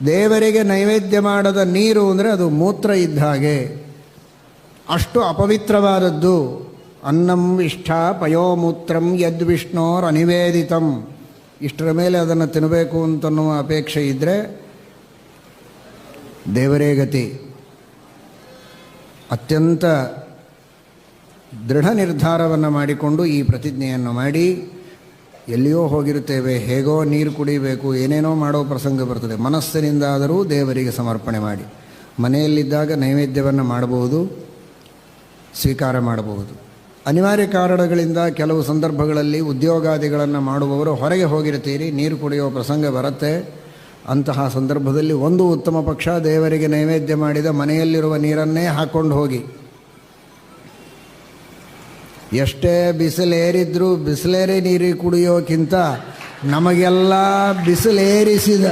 ದೇವರಿಗೆ ನೈವೇದ್ಯ ಮಾಡದ ನೀರು ಅಂದರೆ ಅದು ಮೂತ್ರ ಇದ್ದ ಹಾಗೆ, ಅಷ್ಟು ಅಪವಿತ್ರವಾದದ್ದು. ಅನ್ನಂ ಇಷ್ಠ ಪಯೋಮೂತ್ರಂ ಯದ್ವಿಷ್ಣೋರ್ ಅನಿವೇದಿತಂ. ಇಷ್ಟರ ಮೇಲೆ ಅದನ್ನು ತಿನ್ನಬೇಕು ಅಂತನ್ನುವ ಅಪೇಕ್ಷೆ ಇದ್ದರೆ ದೇವರೇ ಗತಿ. ಅತ್ಯಂತ ದೃಢ ನಿರ್ಧಾರವನ್ನು ಮಾಡಿಕೊಂಡು ಈ ಪ್ರತಿಜ್ಞೆಯನ್ನು ಮಾಡಿ, ಎಲ್ಲಿಯೋ ಹೋಗಿರುತ್ತೇವೆ, ಹೇಗೋ ನೀರು ಕುಡಿಬೇಕು, ಏನೇನೋ ಮಾಡೋ ಪ್ರಸಂಗ ಬರ್ತದೆ, ಮನಸ್ಸಿನಿಂದಾದರೂ ದೇವರಿಗೆ ಸಮರ್ಪಣೆ ಮಾಡಿ. ಮನೆಯಲ್ಲಿದ್ದಾಗ ನೈವೇದ್ಯವನ್ನು ಮಾಡಬಹುದು, ಸ್ವೀಕಾರ ಮಾಡಬಹುದು. ಅನಿವಾರ್ಯ ಕಾರಣಗಳಿಂದ ಕೆಲವು ಸಂದರ್ಭಗಳಲ್ಲಿ ಉದ್ಯೋಗಾದಿಗಳನ್ನು ಮಾಡುವವರು ಹೊರಗೆ ಹೋಗಿರ್ತೀರಿ, ನೀರು ಕುಡಿಯುವ ಪ್ರಸಂಗ ಬರುತ್ತೆ. ಅಂತಹ ಸಂದರ್ಭದಲ್ಲಿ ಒಂದು ಉತ್ತಮ ಪಕ್ಷ, ದೇವರಿಗೆ ನೈವೇದ್ಯ ಮಾಡಿದ ಮನೆಯಲ್ಲಿರುವ ನೀರನ್ನೇ ಹಾಕ್ಕೊಂಡು ಹೋಗಿ. ಎಷ್ಟೇ ಬಿಸಿಲೇರಿದ್ರೂ ಬಿಸಿಲೇರಿ ನೀರು ಕುಡಿಯೋಕ್ಕಿಂತ ನಮಗೆಲ್ಲ ಬಿಸಿಲೇರಿಸಿದ